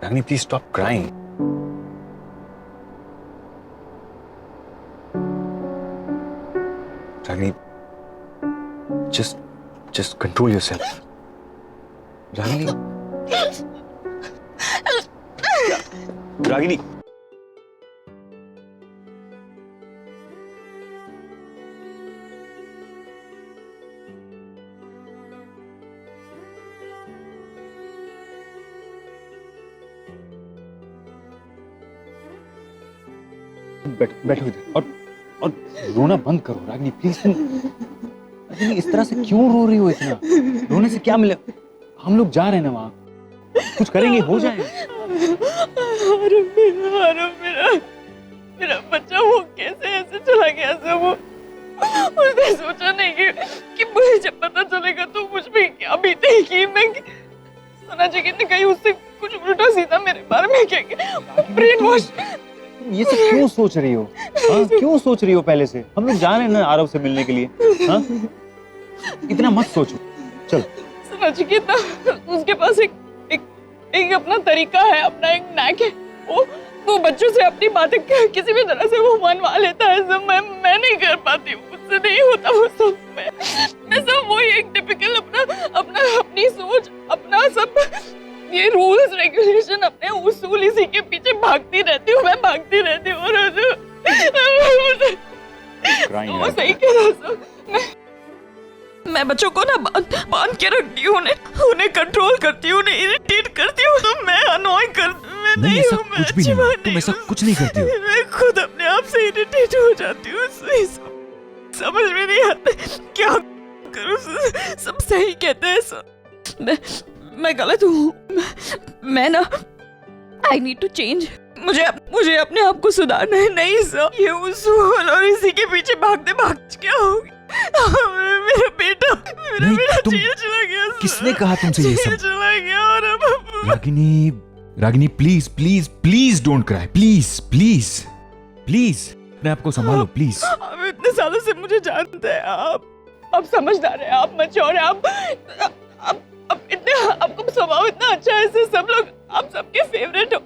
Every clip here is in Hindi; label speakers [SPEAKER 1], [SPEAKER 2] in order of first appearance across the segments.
[SPEAKER 1] Ragini please stop crying. Ragini just control yourself. Ragini Ragini बैठो इधर और रोना बंद करो। रागिनी प्लीज तुम रागिनी इस तरह से क्यों रो रही हो? इतना रोने से क्या मिले? हम लोग जा रहे हैं ना वहाँ, कुछ करेंगे, हो जाएगा।
[SPEAKER 2] मेरा बच्चा वो कैसे ऐसे चला गया सब? वो उसने सोचा नहीं कि मुझे जब पता चलेगा तो मुझ पे क्या बीतेगी। मैं सुना जगह ने कहीं उससे कुछ उल्टा सीधा मेरे बारे में क्या ब्रेन वॉश।
[SPEAKER 1] ये सब क्यों सोच रही हो? हाँ क्यों सोच रही हो? पहले से हम लोग जा रहे हैं ना आरव से मिलने के लिए। हाँ इतना मत सोचो, चलो।
[SPEAKER 2] सुना चिकिता, उसके पास एक अपना तरीका है, अपना एक नैक है। वो बच्चों से अपनी बातें किसी भी तरह से वो मनवा लेता है। सब मैं नहीं कर पाती हूँ, मुझसे नहीं होता वो सब। मैं सब वही एक टिपिकल अपनी सोच, अपना सब ये रूल्स रेगुलेशन, अपने उसूल, इसी के पीछे भागती रहती हूँ। मैं भागती रहती हूँ और वो सही कह रहा सब। मैं बच्चों को ना बांध के रखती हूँ, उन्हें कंट्रोल करती हूँ, उन्हें इरिटेट करती हूँ। तो मैं अनॉय मैं नहीं हूँ, मैं अच्छी बात नहीं।
[SPEAKER 1] तुम ऐसा कुछ नहीं करती हो।
[SPEAKER 2] मैं खुद अपने आप से इरिटेट हो जाती हूँ। समझ में नहीं आता क्या करूँ। सब सही कहते हैं सब। मैं गलत हूँ। मैं ना आई नीड टू चेंज। मुझे अपने आप को सुधारना है। नहीं सर, ये उसूल और इसी के पीछे भागते क्या होगी? मेरा बेटा जेल चला गया।
[SPEAKER 1] किसने कहा तुमसे ये सब?
[SPEAKER 2] चला गया और अब
[SPEAKER 1] Ragini please please please don't cry, please please please अपने आप को संभालो प्लीज।
[SPEAKER 2] आप इतने सालों से मुझे जानते हैं, आप समझदार हैं, आप मैच्योर हैं, आप इतने, आपका स्वभाव इतना अच्छा है, इससे सब लोग आप सबके फेवरेट हो।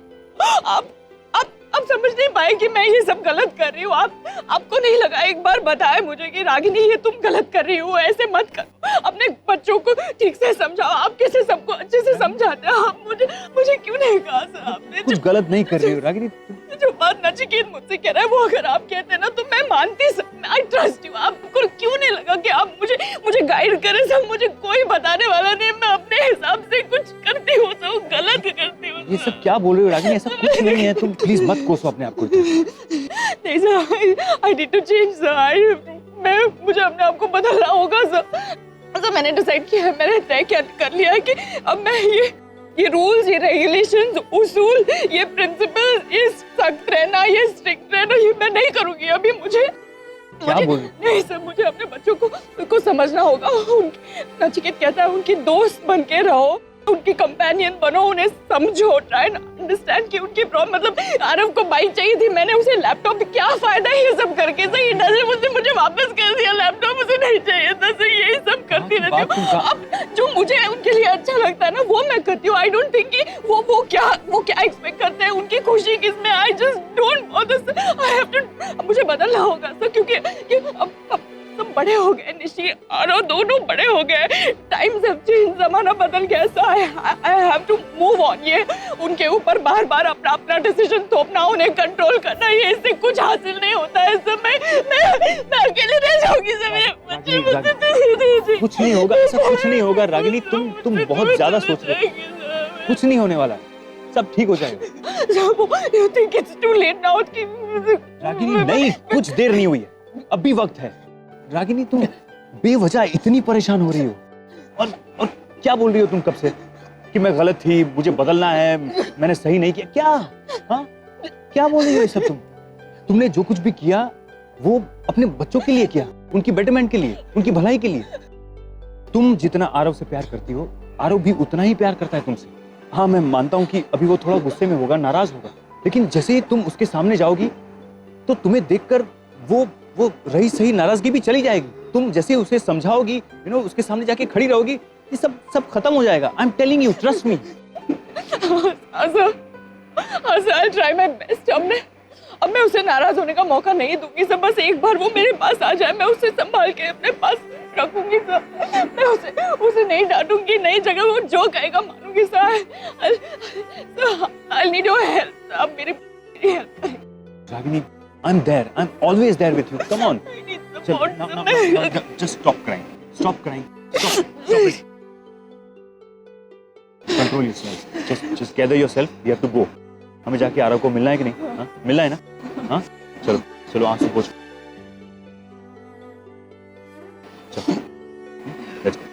[SPEAKER 2] आप समझ नहीं पाए कि मैं ये सब गलत कर रही हूँ। आपको नहीं लगा, एक बार बताया मुझे कि रागिनी ये तुम गलत कर रही हो, ऐसे मत करो, अपने बच्चों को ठीक से समझाओ। आप कैसे सबको अच्छे से समझाते हैं? आप मुझे क्यों नहीं कहा सर? आपने
[SPEAKER 1] कुछ गलत नहीं कर रही हो रागिनी।
[SPEAKER 2] जो बात नचिकेत मुझसे कह रहा है वो अगर आप कहते ना तो मैं मानती। I trust you. आपको क्यों नहीं लगा कि आप मुझे गाइड करें? सब मुझे कोई बताने वाला नहीं, मैं अपने हिसाब से कुछ करती हूँ तो गलत करती हूँ।
[SPEAKER 1] ये सब क्या बोल रही हो रागिनी? ऐसा कुछ नहीं है, तुम प्लीज मत कोसो अपने आप को।
[SPEAKER 2] नहीं sir, I need to change sir. मुझे अपने आप को बदलना होगा सर। मैंने डिसाइड किया है, मैंने तय कर लिया है कि अब मैं ये रूल्स, ये रेगुलेशंस, उसूल, ये प्रिंसिपल्स, ये सख्त रहना, ये स्ट्रिक्ट रहना, ये मैं नहीं करूंगी अभी। मुझे नहीं सर, मुझे अपने बच्चों को समझना होगा। नचिकेत कहता है उनकी दोस्त बन के रहो, उनकी कंपेनियन बनो, उन्हें समझो, ट्राई अंडरस्टैंड कि उनकी प्रॉब्लम। मतलब आरव को बाइक चाहिए थी, मैंने उसे लैपटॉप, क्या फायदा है ये सब करके? सर ये डर मुझे वापस कर दिया, लैपटॉप मुझे नहीं चाहिए था सर। यही सब करती रहती हूँ। अब जो मुझे उनके लिए अच्छा लगता है ना वो मैं करती हूँ। आई डोंट थिंक कि वो क्या एक्सपेक्ट करते हैं, उनकी खुशी किसमें? I just don't bother. I have to, मुझे बदलना होगा सर, क्योंकि अब सब बड़े हो गए, निशी और दोनों बड़े हो गए, टाइम से चेंज, जमाना बदल गया। So I have to move on. ये उनके ऊपर बार-बार अपना डिसीजन थोपना, उन्हें कंट्रोल करना, ये इससे कुछ हासिल नहीं होता है सर। मैं अकेले रह जाऊंगी सर। मेरे बच्चे
[SPEAKER 1] कुछ नहीं होगा, ऐसा कुछ नहीं होगा रागिनी। तुम बहुत ज्यादा सोच रहे हो। कुछ नहीं होने वाला, सब ठीक हो जाएगा।
[SPEAKER 2] You think it's too late now?
[SPEAKER 1] Ragini नहीं, कुछ देर नहीं हुई है, अभी वक्त है। रागिनी तुम बेवजह इतनी परेशान हो रही हो और क्या बोल रही हो तुम कब से कि मैं गलत थी, मुझे बदलना है, मैंने सही नहीं किया? क्या हाँ क्या बोल रही हो ये सब? तुमने जो कुछ भी किया वो अपने बच्चों के लिए किया, उनकी बेटरमेंट के लिए, उनकी भलाई के लिए। तुम जितना आरव से प्यार करती हो, आरव भी उतना ही प्यार करता है तुमसे। हाँ मैं मानता हूँ कि अभी वो थोड़ा गुस्से में होगा, नाराज होगा, लेकिन जैसे ही तुम उसके सामने जाओगी तो तुम्हें देखकर वो रही सही नाराजगी भी चली जाएगी। तुम जैसे उसे समझाओगी, उसके सामने जाके खड़ी रहोगी, ये सब खत्म हो जाएगा। I am telling you, trust me.
[SPEAKER 2] I'll try my best। अब मैं उसे नाराज होने का मौका नहीं दूंगी सर। बस एक बार वो मेरे पास आ जाए, मैं उसे संभाल के अपने पास रखूंगी सर। मैं उसे नहीं डांटूंगी, नई जगह वो जो कहेगा मानूंगी sir. I'll need your help। आप मेरी हेल्प करें।
[SPEAKER 1] Ragini, I'm there. I'm always there with you. Come on.
[SPEAKER 2] I need
[SPEAKER 1] Chal,
[SPEAKER 2] support,
[SPEAKER 1] now,
[SPEAKER 2] sir।
[SPEAKER 1] just stop crying. Stop crying. Stop it. Control yourself. Just gather yourself. We have to go. हमें जाके आरव को मिलना है कि नहीं? हाँ? मिलना है ना? हाँ? चलो आंसू पोंछ। चलो, let's go.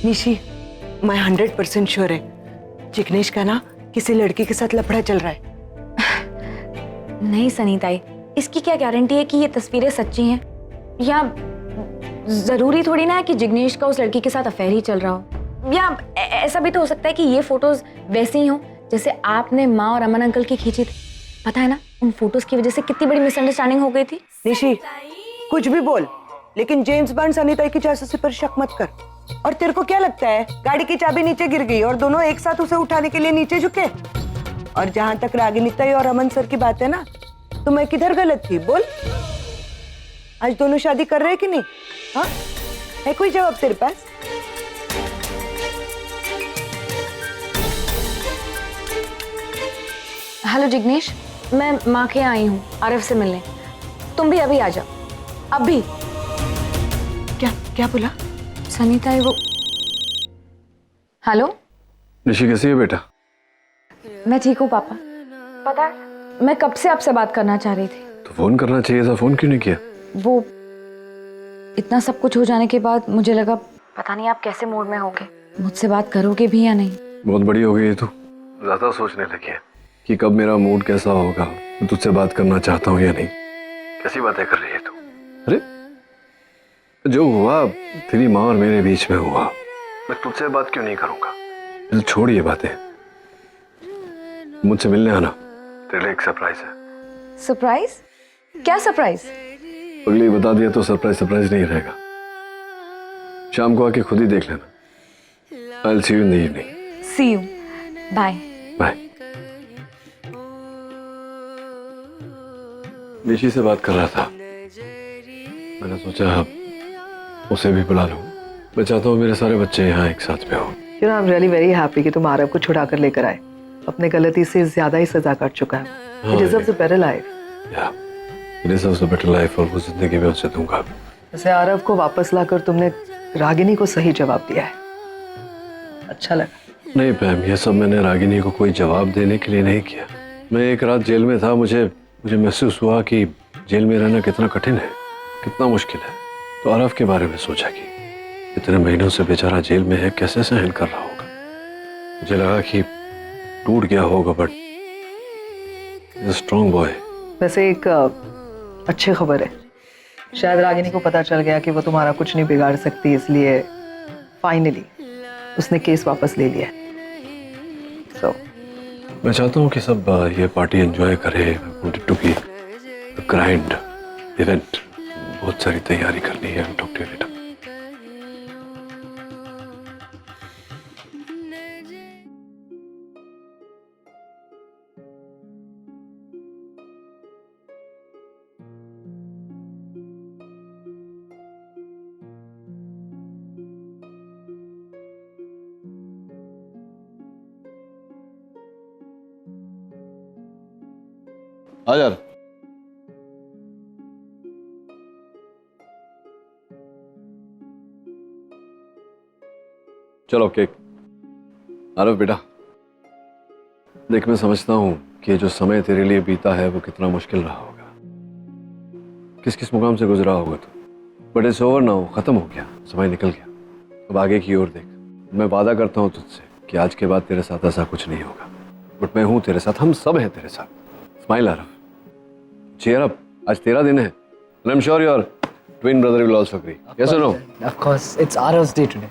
[SPEAKER 3] निशी, मैं 100% श्योर है जिग्नेश का ना किसी लड़की के साथ लफड़ा चल रहा है।
[SPEAKER 4] नहीं सनीताई, इसकी क्या गारंटी है कि ये तस्वीरें सच्ची हैं? या जरूरी थोड़ी ना है कि जिग्नेश का उस लड़की के साथ अफेयर ही चल रहा हो। या ऐसा भी तो हो सकता है कि ये फोटोज वैसी ही हो जैसे आपने माँ और अमन अंकल की खींची थी। पता है ना, उन फोटोज की वजह से कितनी बड़ी मिसअंडरस्टैंडिंग हो गई थी।
[SPEAKER 3] निशी, कुछ भी बोल, लेकिन जेम्स बॉन्ड सनीताई की जासूसी पर शक मत कर। और तेरे को क्या लगता है गाड़ी की चाबी नीचे गिर गई और दोनों एक साथ उसे उठाने के लिए नीचे झुके? और जहां तक रागिनी ताई और अमन सर की बात है ना, तो मैं किधर गलत थी बोल? आज दोनों शादी कर रहे हैं कि नहीं? हाँ, है कोई जवाब तेरे पास?
[SPEAKER 4] हेलो जिग्नेश, मैं माँ के यहाँ आई हूँ आरव से मिलने। तुम भी अभी आ जाओ, अभी।
[SPEAKER 3] क्या क्या बोला?
[SPEAKER 4] सनीताई वो। हेलो
[SPEAKER 5] निशी, कैसी है बेटा?
[SPEAKER 4] मैं ठीक हूँ पापा। पता है, मैं कब से आपसे बात करना चाह रही थी।
[SPEAKER 5] तो फोन करना चाहिए था, फोन क्यों नहीं किया?
[SPEAKER 4] वो इतना सब कुछ हो जाने के बाद मुझे लगा पता नहीं आप कैसे मूड में होगे, मुझसे बात करोगे भी या नहीं।
[SPEAKER 5] बहुत बड़ी हो गई है तू, ज्यादा सोचने लगी है कि कब मेरा मूड कैसा होगा, मैं तुझसे बात करना चाहता हूँ या नहीं। कैसी बातें कर रही है तू? अरे जो हुआ तेरी माँ और मेरे बीच में हुआ, मैं तुझसे बात क्यों नहीं करूंगा? चल छोड़ ये बातें, मुझसे मिलने आना, तेरे लिए एक सरप्राइज है।
[SPEAKER 4] सरप्राइज? क्या सरप्राइज?
[SPEAKER 5] अगली बता दिया तो सरप्राइज नहीं रहेगा। शाम को आके खुद ही देख लेना। I'll see you in the evening.
[SPEAKER 4] See you. Bye.
[SPEAKER 5] Bye. Nishi से बात कर रहा था, मैंने सोचा उसे भी बुला लूं। मैं चाहता हूँ मेरे सारे बच्चे यहाँ एक साथ में हो।
[SPEAKER 3] You know, I'm really very happy कि तुम आरव को छुड़ा कर लेकर आए। अपने गलती से ज्यादा ही सजा काट चुका है। He deserves a better life.
[SPEAKER 5] Yeah, he deserves a better life, और वो जिंदगी में उसे दूंगा।
[SPEAKER 3] वैसे आरव को वापस लाकर तुमने रागिनी को सही जवाब दिया है, अच्छा लगा।
[SPEAKER 5] नहीं पैम, ये सब मैंने रागिनी को कोई जवाब देने के लिए नहीं किया। मैं एक रात जेल में था, मुझे महसूस हुआ कि जेल में रहना कितना कठिन है, कितना मुश्किल है। तो आरव के बारे में सोचा कि इतने महीनों से बेचारा जेल में है, कैसे सहन कर रहा होगा। मुझे लगा कि टूट गया होगा, बट स्ट्रॉन्ग बॉय।
[SPEAKER 3] वैसे एक अच्छी खबर है, शायद रागिनी को पता चल गया कि वो तुम्हारा कुछ नहीं बिगाड़ सकती, इसलिए फाइनली उसने केस वापस ले लिया। So,
[SPEAKER 5] मैं चाहता हूँ कि सब ये पार्टी एंजॉय करें। टू बी ग्रैंड इवेंट, बहुत सारी तैयारी करनी है। Talk to you later.
[SPEAKER 6] आ यार,
[SPEAKER 5] चलो केक। आरव बेटा, देख मैं समझता हूँ कि ये जो समय तेरे लिए बीता है वो कितना मुश्किल रहा होगा, किस किस मुकाम से गुजरा होगा तू। बट इट्स ओवर नाउ, खत्म हो गया, समय निकल गया। अब आगे की ओर देख। मैं वादा करता हूँ तुझसे कि आज के बाद तेरे साथ ऐसा कुछ नहीं होगा। बट मैं हूँ तेरे साथ, हम सब हैं तेरे साथ। Smile Aarav, cheer up. आज तेरा दिन है, and I'm sure your twin brother will also agree. Yes or no?
[SPEAKER 7] Of course, it's Arav's day today.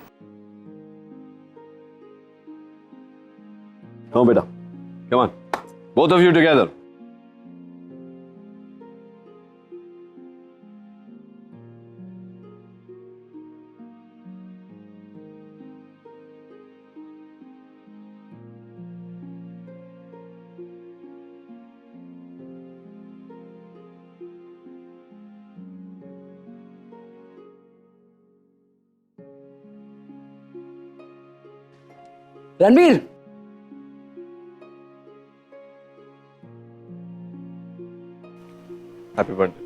[SPEAKER 5] Come on, beta. Come on. Both of you together.
[SPEAKER 6] Ranveer
[SPEAKER 5] Happy birthday.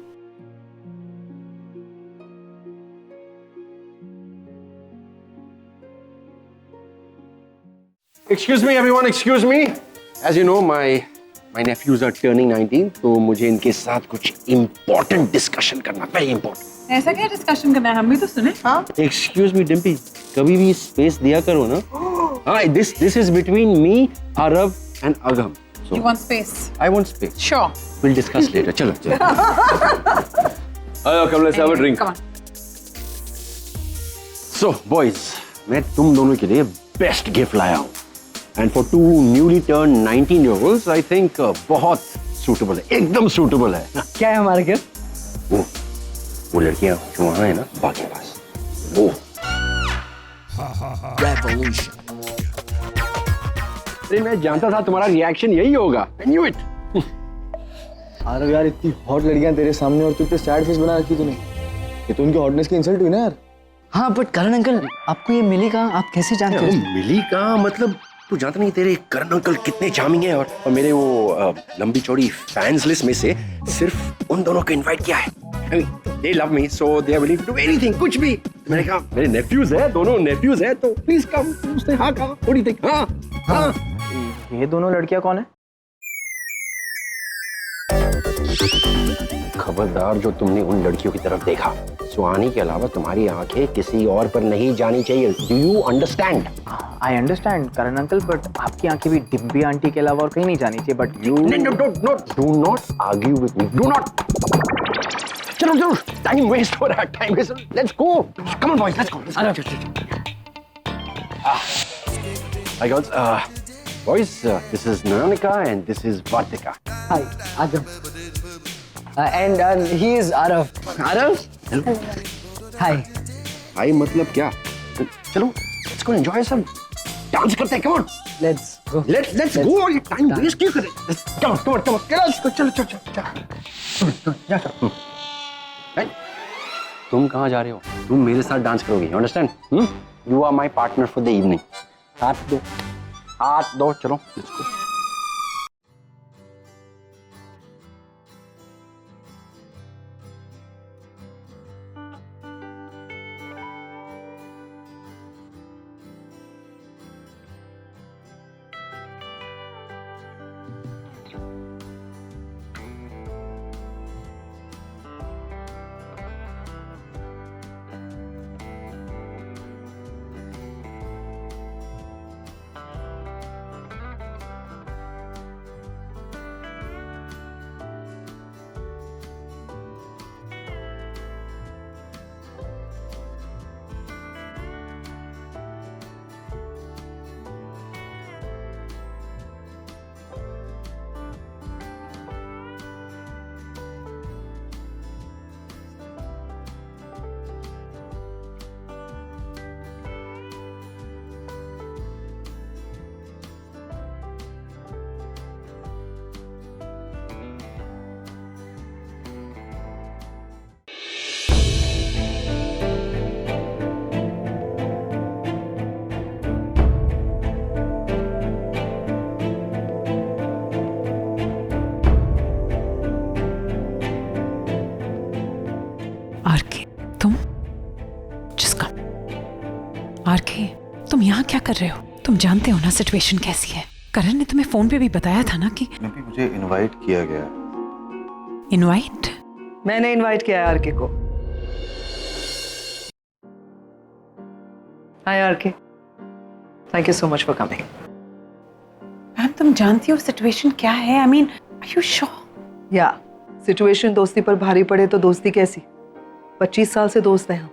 [SPEAKER 7] Excuse me, everyone. Excuse me. As you know, my nephews are turning 19, तो मुझे इनके साथ कुछ important discussion करना, very important.
[SPEAKER 2] ऐसा क्या डिस्कशन करना है, हम भी तो सुने। हाँ
[SPEAKER 7] Excuse me, Dimpy. कभी भी space दिया करो ना. हाँ, this is between me, Arav, and Agam. So
[SPEAKER 2] you want space?
[SPEAKER 7] I want space.
[SPEAKER 2] Sure.
[SPEAKER 7] We'll discuss later. चलो चलो.
[SPEAKER 5] Come, let's have a drink.
[SPEAKER 2] Come on.
[SPEAKER 7] So boys, मैं तुम दोनों के लिए best gift लाया हूँ. And for two newly turned 19-year-olds, I think बहुत suitable है, एकदम suitable है.
[SPEAKER 6] क्या है हमारे गिफ्ट?
[SPEAKER 7] वो लड़कियाँ जो वहाँ है ना, बाग के पास. वो. अरे मैं जानता था तुम्हारा रिएक्शन यही होगा. I knew it.
[SPEAKER 6] अरे यार इतनी हॉट लड़कियां तेरे सामने और तू इतने सैड फेस बना रखी तूने. ये तो उनकी हॉटनेस की इंसल्ट हुई ना यार. हाँ बट करण अंकल आपको ये मिली कहाँ? आप कैसे जानते
[SPEAKER 7] अरे
[SPEAKER 6] हो?
[SPEAKER 7] मिली कहाँ, मतलब तू जानता नहीं तेरे करण अंकल कितने चार्मिंग है, और मेरे वो लंबी चौड़ी फैंस लिस्ट में से सिर्फ उन दोनों को इनवाइट किया है. I mean, they love me, so they are willing to do anything, कुछ भी. तो मैंने कहा मेरे नेफ्यूज है, दोनों नेफ्यूज है, तो प्लीज कम. उसने हाँ कहा. What do you think? हाँ हाँ.
[SPEAKER 6] ये दोनों लड़कियां कौन है?
[SPEAKER 7] खबरदार जो तुमने उन लड़कियों की तरफ देखा, सुहानी के अलावा तुम्हारी आंखें किसी और पर नहीं जानी चाहिए. Do you understand?
[SPEAKER 6] I understand Karan uncle but आपकी आंखें भी डिम्पी आंटी के अलावा और कहीं नहीं जानी चाहिए. But you
[SPEAKER 7] do not argue with me. Do not. चलो चलो, टाइम वेस्ट हो रहा है, time waste. Let's go. Come on boys, let's go. Hi girls. Boys, this is Nanika and this is Vartika.
[SPEAKER 6] Hi Adam. And he is Aarav. Aarav? Hi.
[SPEAKER 7] Hi मतलब क्या? चलो, let's go enjoy some. Dance करते हैं, come on.
[SPEAKER 6] Let's go.
[SPEAKER 7] Let's go. Time waste क्यों करें? Come on. चलो. तुम कहाँ जा रहे हो? तुम मेरे साथ डांस करोगे. You understand? You are my partner for the evening. हाथ दो. चलो. Let's go.
[SPEAKER 8] आरके, तुम जिसका आरके, तुम यहाँ क्या कर रहे हो? तुम जानते हो ना सिचुएशन कैसी है. करण ने तुम्हें फोन पे भी बताया था ना कि
[SPEAKER 9] मुझे इनवाइट किया गया.
[SPEAKER 8] इनवाइट?
[SPEAKER 3] मैंने इनवाइट किया है आरके को. Hi RK, thank you so much for coming.
[SPEAKER 8] Ma'am तुम जानती हो सिचुएशन क्या है? I mean are you sure?
[SPEAKER 3] या सिचुएशन दोस्ती पर भारी पड़े तो दोस्ती कैसी. 25 साल से दोस्त हैं हम.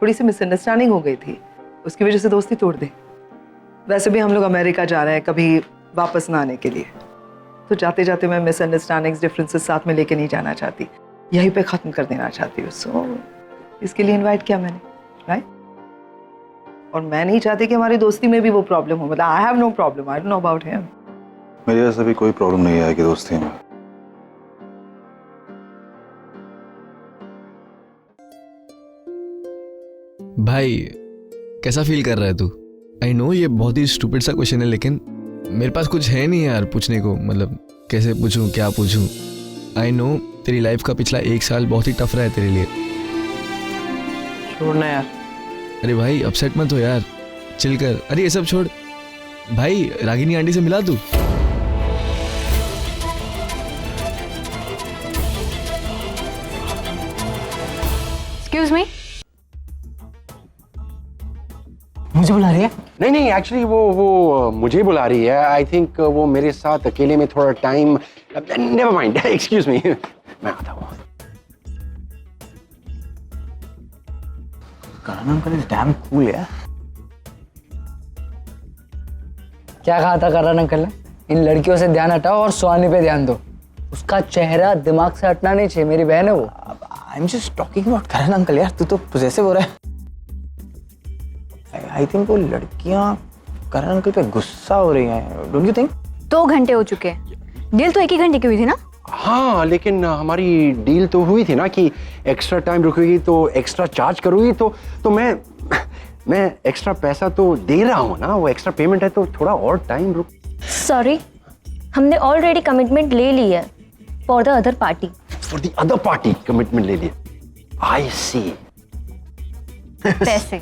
[SPEAKER 3] थोड़ी सी मिसअंडरस्टैंडिंग हो गई थी, उसकी वजह से दोस्ती तोड़ दी. वैसे भी हम लोग अमेरिका जा रहे हैं, कभी वापस ना आने के लिए। तो जाते जाते मैं मिसअंडरस्टैंडिंग्स डिफरेंसेस साथ में लेके नहीं जाना चाहती, यहीं पे खत्म कर देना चाहती हूँ। सो इसके लिए इनवाइट किया मैंने, राइट? और मैं नहीं चाहती कि हमारी दोस्ती में भी वो प्रॉब्लम हो। मतलब I have no problem, I don't know about him.
[SPEAKER 9] मेरी वजह से भी कोई प्रॉब्लम नहीं आएगी दोस्ती में।
[SPEAKER 10] भाई कैसा फील कर रहा है तू? आई नो ये बहुत ही स्टूपिड सा क्वेश्चन है, लेकिन मेरे पास कुछ है नहीं यार पूछने को। मतलब कैसे पूछूं, क्या पूछूं? आई नो तेरी लाइफ का पिछला 1 साल बहुत ही टफ रहा है तेरे लिए।
[SPEAKER 3] छोड़ना यार।
[SPEAKER 10] अरे भाई अपसेट मत हो यार, चिल कर। अरे ये सब छोड़ भाई, रागिनी आंटी से मिला तू?
[SPEAKER 4] एक्सक्यूज मी,
[SPEAKER 6] मुझे बुला रही है?
[SPEAKER 7] नहीं नहीं, एक्चुअली वो मुझे बुला रही है। आई थिंक वो मेरे साथ अकेले में थोड़ा time. Never mind, excuse me, मैं आता हूँ।
[SPEAKER 6] करण अंकल इज डैम कूल यार।
[SPEAKER 11] क्या कहा था करण अंकल ने? इन लड़कियों से ध्यान हटाओ और सुहानी पे ध्यान दो। उसका चेहरा दिमाग से हटना नहीं चाहिए, मेरी बहन है वो।
[SPEAKER 6] I am just talking about Karan uncle यार, तू तो पोजेसिव हो रहा है। आई थिंक वो लड़कियां करण अंकल पे गुस्सा हो रही हैं, डोंट यू थिंक?
[SPEAKER 4] 2 घंटे हो चुके हैं, डील तो 1 ही घंटे की हुई थी ना?
[SPEAKER 7] हाँ, लेकिन हमारी डील तो हुई थी ना कि एक्स्ट्रा टाइम रुकेगी तो एक्स्ट्रा चार्ज करूंगी। तो मैं एक्स्ट्रा पैसा तो दे रहा हूँ ना, वो एक्स्ट्रा पेमेंट है, तो थोड़ा और टाइम रुक।
[SPEAKER 12] सॉरी, हमने ऑलरेडी कमिटमेंट ले ली है for the other party.
[SPEAKER 7] For the other party commitment ले लिया। आई सी।
[SPEAKER 12] पैसे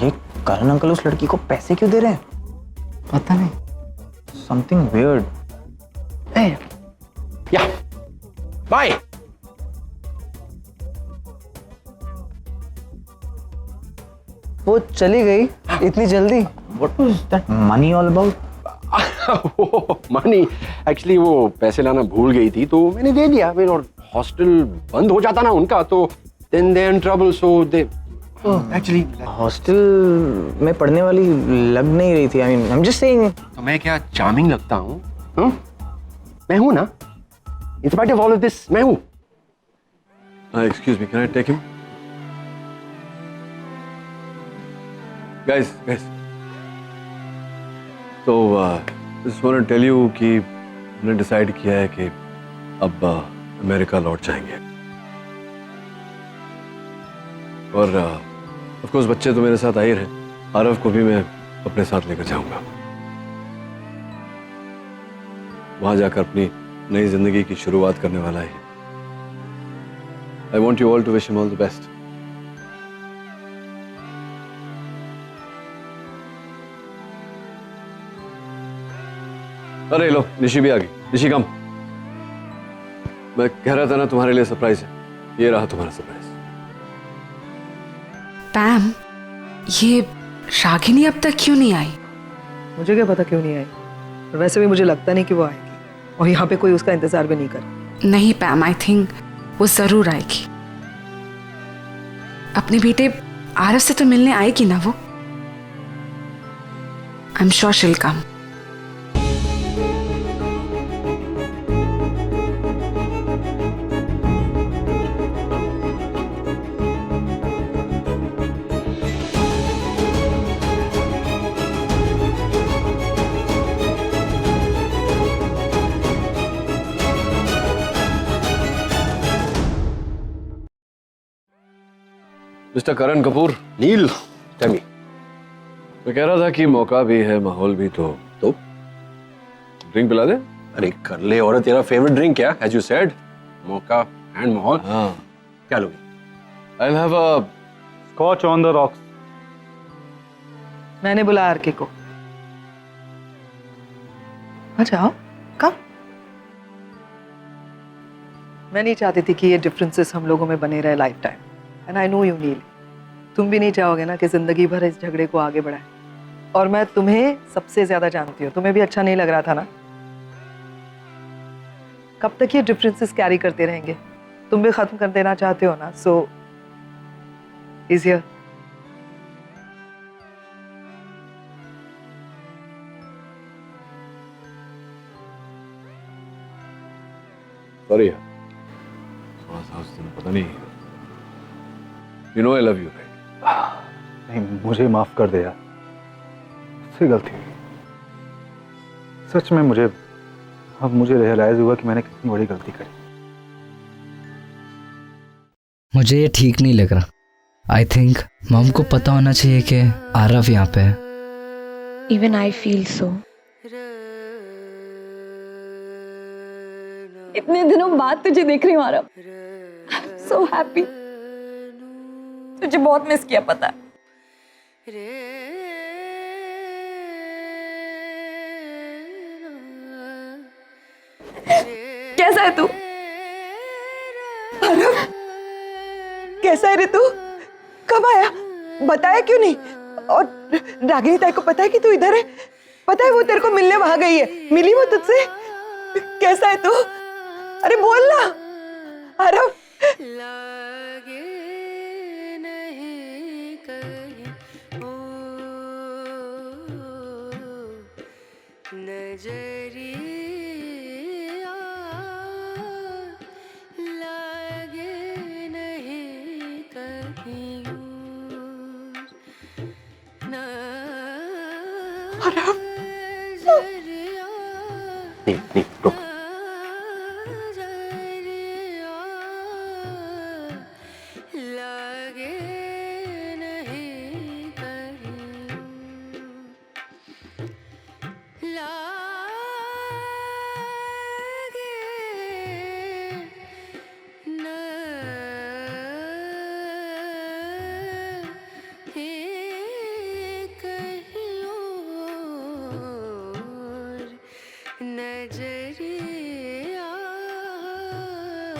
[SPEAKER 6] ये करण अंकल उस लड़की को पैसे क्यों दे रहे हैं?
[SPEAKER 11] पता नहीं,
[SPEAKER 6] समथिंग वियर्ड।
[SPEAKER 7] या बाय।
[SPEAKER 11] वो चली गई इतनी जल्दी?
[SPEAKER 6] What was that money all about?
[SPEAKER 7] वो मनी, एक्चुअली वो पैसे लाना भूल गई थी तो मैंने दे दिया। फिर और हॉस्टल बंद हो जाता ना उनका, तो then they in trouble, so they actually.
[SPEAKER 6] Hostel में पढ़ने वाली लग नहीं रही थी। I mean I am just saying.
[SPEAKER 7] तो मैं क्या चार्मिंग लगता हूँ? मैं हूँ ना, in spite of all of this मैं हूँ।
[SPEAKER 5] Excuse me, can I take him? Guys तो just want to tell you कि हमने डिसाइड किया है कि अब अमेरिका लौट जाएंगे। और ऑफ कोर्स बच्चे तो मेरे साथ आ ही रहे, आरव को भी मैं अपने साथ लेकर जाऊंगा। वहां जाकर अपनी नई जिंदगी की शुरुआत करने वाला है। I want you all to wish him all the best. अरे लो, निशी भी आ गई। निशी कम। मैं कह रहा था ना तुम्हारे लिए सरप्राइज है, ये रहा तुम्हारा सरप्राइज।
[SPEAKER 8] पैम, ये रागिनी अब तक क्यों नहीं आई?
[SPEAKER 3] मुझे क्या पता क्यों नहीं आई, और वैसे भी मुझे लगता नहीं कि वो आएगी, और यहाँ पे कोई उसका इंतजार भी नहीं करे।
[SPEAKER 8] नहीं पैम, आई थिंक वो जरूर आएगी। अपने बेटे आरव से तो मिलने आएगी ना वो। I am sure she will come.
[SPEAKER 5] Mister Karan Kapoor.
[SPEAKER 7] Neel, tell me.
[SPEAKER 5] मैं कह रहा था कि मौका भी है, माहौल भी, तो ड्रिंक पिला दे।
[SPEAKER 7] अरे कर ले, और तेरा फेवरेट ड्रिंक क्या? एज यू सेड, मौका एंड माहौल।
[SPEAKER 5] हाँ,
[SPEAKER 7] क्या लोगे?
[SPEAKER 5] I will have a
[SPEAKER 1] scotch on the rocks.
[SPEAKER 3] मैंने बुलाया आरके को। अच्छा आओ, कब? मैं नहीं चाहती थी कि ये डिफरेंसेस हम लोगों में बने रहे life time, and I know you Neel, तुम भी नहीं चाहोगे ना कि जिंदगी भर इस झगड़े को आगे बढ़ाए। और मैं तुम्हें सबसे ज्यादा जानती हूँ, तुम्हें भी अच्छा नहीं लग रहा था ना? कब तक ये डिफरेंसेस कैरी करते रहेंगे? तुम भी खत्म कर देना चाहते हो ना? So is here.
[SPEAKER 5] सॉरी यार, थोड़ा सा उस दिन पता नहीं, you know I love you right?
[SPEAKER 9] नहीं, मुझे माफ कर दे यार, मुझसे गलती हुई। सच में मुझे रियलाइज हुआ कि मैंने कितनी बड़ी गलती करी।
[SPEAKER 11] मुझे ये ठीक नहीं लग रहा। आई थिंक मॉम को पता होना चाहिए कि आरव यहाँ पे है।
[SPEAKER 4] Even I feel so. इतने दिनों बाद तुझे देख रही हूँ आरव, सो हैप्पी। तुझे बहुत मिस किया पता है। कैसा है तू?
[SPEAKER 3] कैसा है रे तू? कब आया? बताया क्यों नहीं? और रागिनी ताई को पता है कि तू इधर है? पता है वो तेरे को मिलने वहां गई है? मिली वो तुझसे? कैसा है तू? अरे बोल ना आरव।
[SPEAKER 7] नहीं रुक।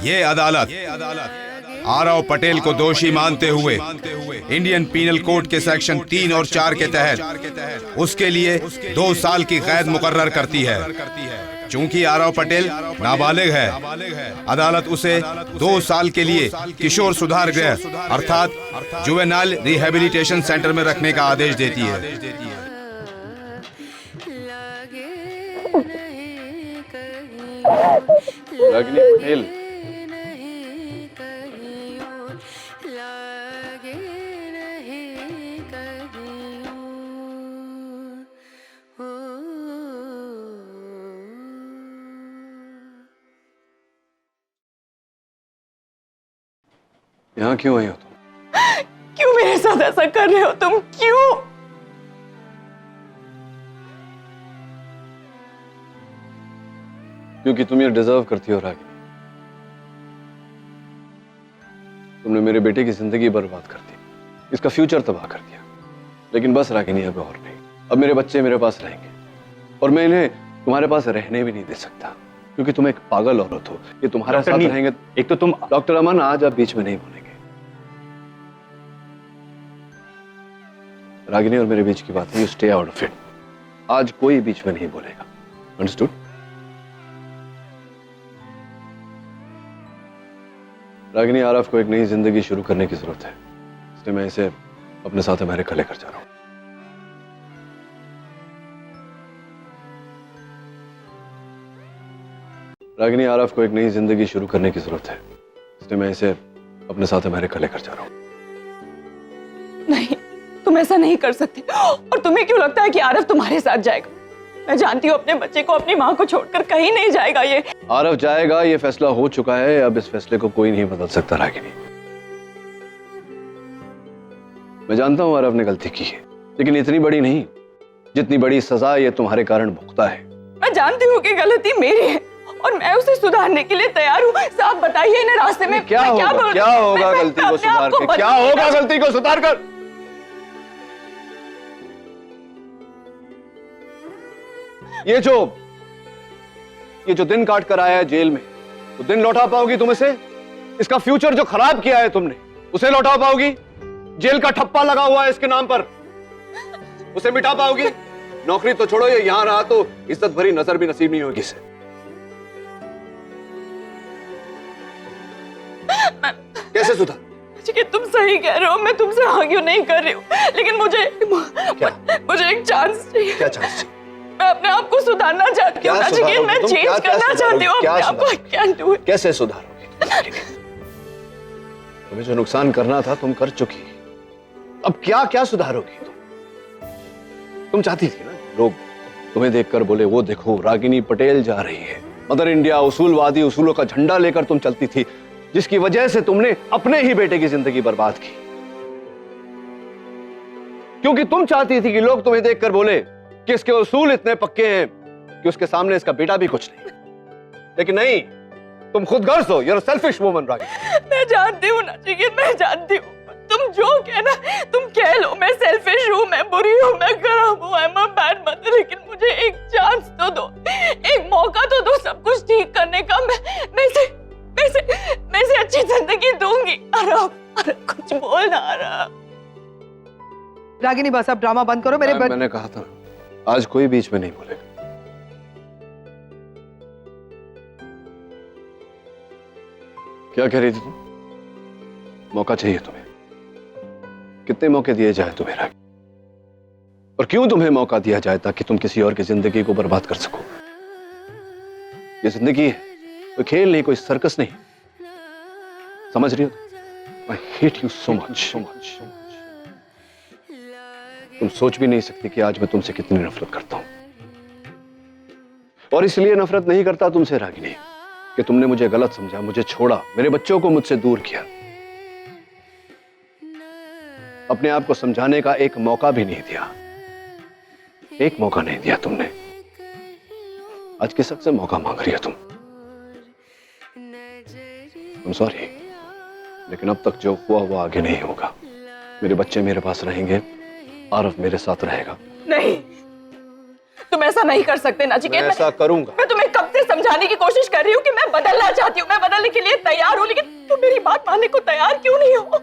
[SPEAKER 13] ये अदालत आरव पटेल को दोषी मानते हुए इंडियन पीनल कोड के सेक्शन 3 और 4 के तहत उसके लिए 2 साल की कैद मुकर्रर करती है। चूंकि आरव पटेल नाबालिग है, अदालत उसे 2 साल के लिए किशोर सुधार गृह अर्थात जुवेनाइल रिहेबिलिटेशन सेंटर में रखने का आदेश देती है।
[SPEAKER 5] रागिनी पटेल, यहाँ क्यों आई हो तुम?
[SPEAKER 2] क्यों मेरे साथ ऐसा कर रहे हो तुम? क्यों?
[SPEAKER 5] क्योंकि तुम ये डिजर्व करती हो रागिनी। तुमने मेरे बेटे की जिंदगी बर्बाद कर दी, इसका फ्यूचर तबाह कर दिया। लेकिन बस रागिनी, अब और नहीं। अब मेरे बच्चे मेरे पास रहेंगे और मैं इन्हें तुम्हारे पास रहने भी नहीं दे सकता, क्योंकि तुम एक पागल औरत हो। ये तुम्हारे साथ रहेंगे।
[SPEAKER 1] एक तो तुम
[SPEAKER 5] डॉक्टर अमन, आज आप बीच में नहीं बोलेंगे। रागिनी और मेरे बीच की बात है, you stay out of it. आज कोई बीच में नहीं बोलेगा, अंडरस्टूड? रागिनी, आरव को एक नई जिंदगी शुरू करने की जरूरत है, इसलिए मैं इसे अपने साथ अमेरिका लेकर जा रहा हूं। रागिनी, आरव को एक नई जिंदगी शुरू करने की जरूरत है, इसलिए मैं इसे अपने साथ अमेरिका लेकर जा रहा हूं।
[SPEAKER 2] नहीं, तुम ऐसा नहीं कर सकते। और तुम्हें क्यों लगता है कि आरव तुम्हारे साथ जाएगा? मैं जानती हूँ अपने बच्चे को अपनी माँ को छोड़कर कहीं नहीं जाएगा। ये
[SPEAKER 5] आरव जाएगा, ये फैसला हो चुका है। अब इस फैसले को कोई नहीं बदल सकता रागिनी। मैं जानता हूं आरव ने गलती की है, लेकिन इतनी बड़ी नहीं जितनी बड़ी सजा ये तुम्हारे कारण भुगता है।
[SPEAKER 2] मैं जानती हूँ कि गलती मेरी है और मैं उसे सुधारने के लिए तैयार हूँ। साफ बताइए इन्हें रास्ते में
[SPEAKER 5] क्या होगा गलती को सुधार कर? क्या होगा गलती को सुधार कर? ये जो दिन काट कर आया है जेल में, तो दिन लौटा पाओगी तुम इसे? इसका फ्यूचर जो खराब किया है तुमने, उसे लौटा पाओगी? जेल का ठप्पा लगा हुआ है इसके नाम पर, उसे मिटा पाओगी? नौकरी तो छोड़ो, ये यहां रहा तो इज्जत भरी नजर भी नसीब नहीं होगी इसे। कैसे सुधार?
[SPEAKER 2] कि तुम सही कह रहे हो, मैं तुमसे आर्ग्यू नहीं कर रही हूँ, लेकिन मुझे एक चांस चाहिए।
[SPEAKER 5] क्या चांस?
[SPEAKER 2] मैं अपने आप को सुधारना चाहती हूँ नचिकेत, मैं चेंज करना चाहती हूँ अपने आप को। I can't do it.
[SPEAKER 5] कैसे सुधारोगी? तुम्हें जो नुकसान करना था तुम कर चुकी, अब क्या क्या सुधारोगी तुम चाहती थी ना लोग तुम्हें देखकर बोले वो देखो रागिनी पटेल जा रही है। मदर इंडिया उसूलवादी उसूलों का झंडा लेकर तुम चलती थी, जिसकी वजह से तुमने अपने ही बेटे की जिंदगी बर्बाद की, क्योंकि तुम चाहती थी कि लोग तुम्हें देखकर बोले कि इसके उसूल इतने पक्के हैं कि उसके सामने इसका बेटा भी कुछ नहीं। लेकिन नहीं, तुम खुद गर्ज हो, you're a selfish woman, Ragini.
[SPEAKER 2] मैं जानती हूँ नचिकेत, मैं जानती हूँ, तुम जो कहना तुम कह लो, मैं सेल्फिश हूँ, मैं बुरी हूँ, मैं खराब हूँ, I am a bad mother, लेकिन मुझे एक चांस तो दो, एक मौका तो दो सब कुछ ठीक करने का। मैं से अच्छी जिंदगी दूंगी। आरव, कुछ बोल ना आरव।
[SPEAKER 3] रागिनी बस अब ड्रामा बंद करो मेरे।
[SPEAKER 5] मैंने कहा था आज कोई बीच में नहीं बोलेगा। क्या कह रही थी तुम? मौका चाहिए तुम्हें? कितने मौके दिए जाए तुम्हें रागिनी? और क्यों तुम्हें मौका दिया जाए? ताकि तुम किसी और की जिंदगी को बर्बाद कर सको। ये जिंदगी है, कोई खेल नहीं, कोई सर्कस नहीं, समझ रही हो? I hate you so much, so much, so much. तुम सोच भी नहीं सकती कि आज मैं तुमसे कितनी नफरत करता हूं। और इसलिए नफरत नहीं करता तुमसे रागिनी कि तुमने मुझे गलत समझा, मुझे छोड़ा, मेरे बच्चों को मुझसे दूर किया, अपने आप को समझाने का एक मौका भी नहीं दिया। एक मौका नहीं दिया तुमने। आज किस हक से मौका मांग रही हो तुम? I'm sorry, लेकिन अब तक जो हुआ वो आगे नहीं होगा। मेरे बच्चे मेरे पास रहेंगे, आरव मेरे साथ रहेगा।
[SPEAKER 2] नहीं, तुम ऐसा नहीं कर सकते नचिकेत।
[SPEAKER 5] मैं ऐसा करूंगा।
[SPEAKER 2] मैं तुम्हें कब से समझाने की कोशिश कर रही हूँ कि मैं बदलना चाहती हूँ, मैं बदलने के लिए तैयार हूँ, लेकिन तुम मेरी बात मानने को तैयार क्यों नहीं हो?